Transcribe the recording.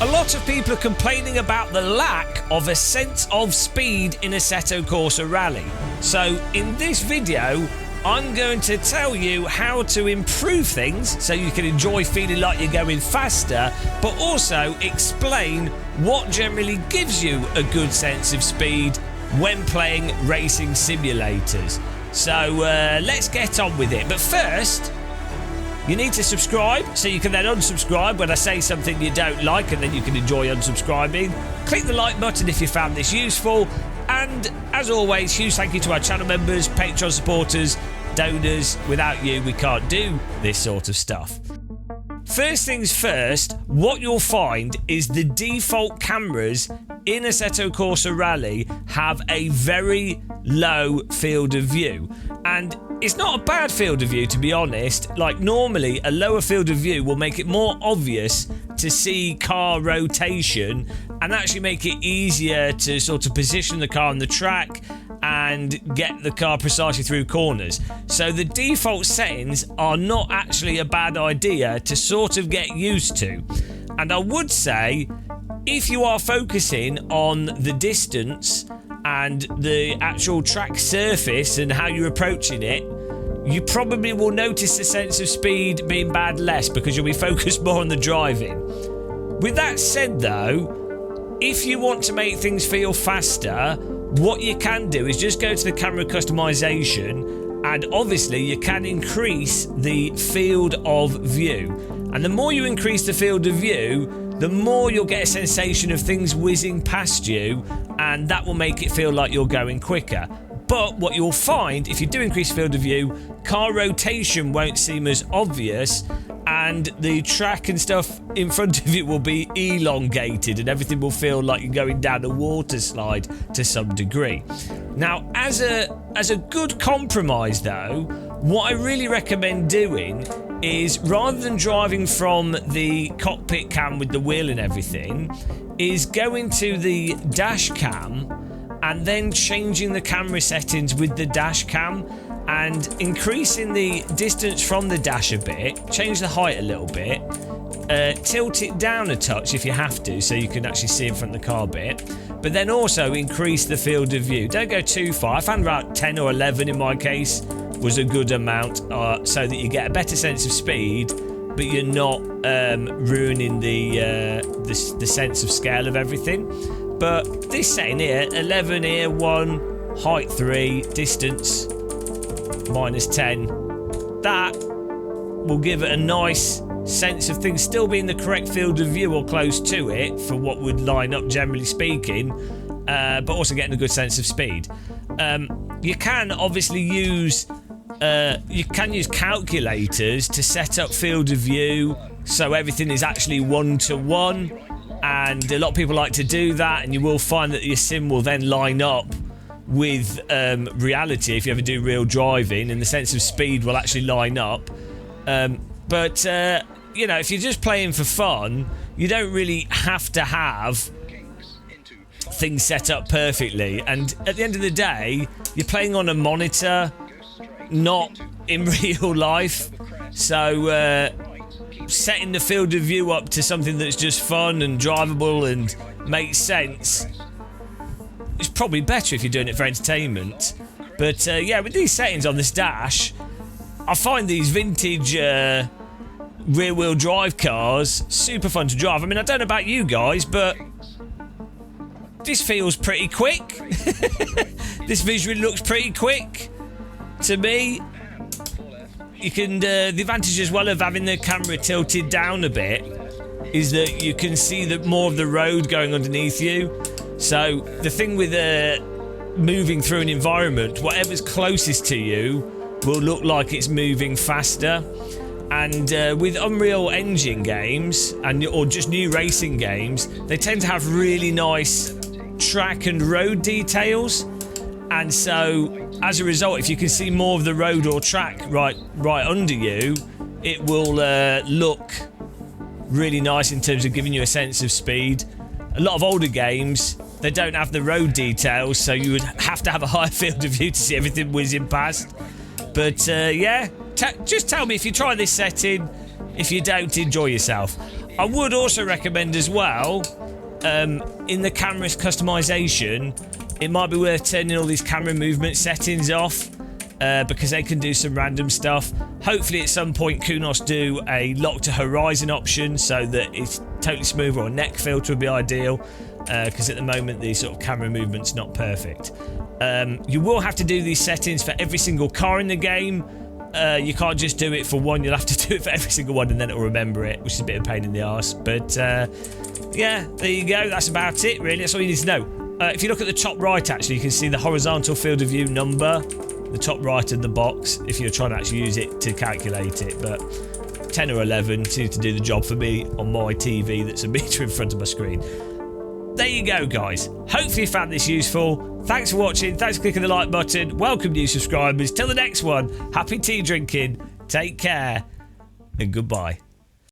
A lot of people are complaining about the lack of a sense of speed in Assetto Corsa Rally. So in this video, I'm going to tell you how to improve things so you can enjoy feeling like you're going faster, but also explain what generally gives you a good sense of speed when playing racing simulators. So let's get on with it. But first, you need to subscribe so you can then unsubscribe when I say something you don't like, and then you can enjoy unsubscribing. Click the like button if you found this useful. And as always, huge thank you to our channel members, Patreon supporters, donors. Without you, we can't do this sort of stuff. First things first, what you'll find is the default cameras in Assetto Corsa Rally have a very low field of view. And it's not a bad field of view, to be honest. Like, normally a lower field of view will make it more obvious to see car rotation and actually make it easier to sort of position the car on the track and get the car precisely through corners. So the default settings are not actually a bad idea to sort of get used to. And I would say, if you are focusing on the distance and the actual track surface and how you're approaching it, you probably will notice the sense of speed being bad less because you'll be focused more on the driving. With that said though, if you want to make things feel faster, what you can do is just go to the camera customization, and obviously you can increase the field of view. And the more you increase the field of view, the more you'll get a sensation of things whizzing past you, and that will make it feel like you're going quicker. But what you'll find, if you do increase field of view, car rotation won't seem as obvious, and the track and stuff in front of you will be elongated, and everything will feel like you're going down a water slide to some degree. Now, as a good compromise though, what I really recommend doing is, rather than driving from the cockpit cam with the wheel and everything, is going to the dash cam and then changing the camera settings with the dash cam and increasing the distance from the dash a bit, change the height a little bit, tilt it down a touch if you have to so you can actually see in front of the car a bit, but then also increase the field of view. Don't go too far. I found about 10 or 11 in my case was a good amount, so that you get a better sense of speed, but you're not ruining the sense of scale of everything. But this setting here, 11 here, 1, height 3, distance -10, that will give it a nice sense of things still being the correct field of view or close to it for what would line up generally speaking, but also getting a good sense of speed. You can obviously use calculators to set up field of view so everything is actually 1-to-1, and a lot of people like to do that, and you will find that your sim will then line up with reality if you ever do real driving, and the sense of speed will actually line up. But you know, if you're just playing for fun, you don't really have to have things set up perfectly, and at the end of the day, you're playing on a monitor, not in real life. So setting the field of view up to something that's just fun and drivable and makes sense is probably better if you're doing it for entertainment. But yeah, with these settings on this dash, I find these vintage rear-wheel drive cars super fun to drive. I mean, I don't know about you guys, but this feels pretty quick. This visually looks pretty quick to me. You can the advantage as well of having the camera tilted down a bit is that you can see more of the road going underneath you. So the thing with moving through an environment, whatever's closest to you will look like it's moving faster. And with Unreal Engine games or just new racing games, they tend to have really nice track and road details. And so, as a result, if you can see more of the road or track right under you, it will look really nice in terms of giving you a sense of speed. A lot of older games, they don't have the road details, so you would have to have a high field of view to see everything whizzing past. But yeah, just tell me if you try this setting. If you don't, enjoy yourself. I would also recommend as well, in the camera's customization, it might be worth turning all these camera movement settings off, because they can do some random stuff. Hopefully at some point Kunos do a lock to horizon option so that it's totally smooth, or a neck filter would be ideal, because at the moment the sort of camera movement's not perfect. You will have to do these settings for every single car in the game. You can't just do it for one, you'll have to do it for every single one and then it'll remember it, which is a bit of a pain in the arse. But yeah, there you go, that's about it really, that's all you need to know. If you look at the top right, actually, you can see the horizontal field of view number, the top right of the box, if you're trying to actually use it to calculate it. But 10 or 11 seems to do the job for me on my TV that's a meter in front of my screen. There you go, guys. Hopefully you found this useful. Thanks for watching, thanks for clicking the like button, welcome new subscribers. Till the next one, happy tea drinking, take care, and goodbye.